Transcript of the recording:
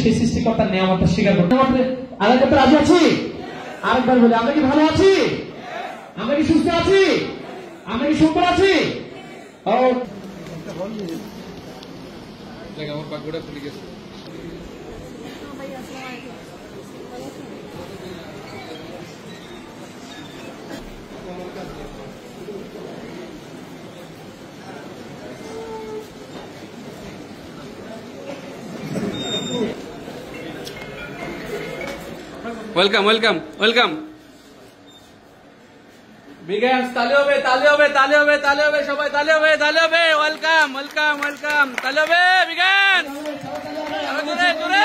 সেই সৃষ্টিকর্তার নিয়ামতটা স্বীকার করতে আদায় করতে রাজি আছি। আরেকবার বলি, আমরা কি ভালো আছি? আমরা কি সুস্থ আছি? আমরা কি সুন্দর আছি? আমার পাগড়া খুলে গেছে। Welcome welcome welcome. Big hands, তালি হবে তালি হবে তালি হবে তালি হবে, সবাই তালি হবে তালি হবে। ওয়েলকাম ওয়েলকাম ওয়েলকাম, তালি হবে বিগ হ্যান্ডস। জোরে জোরে।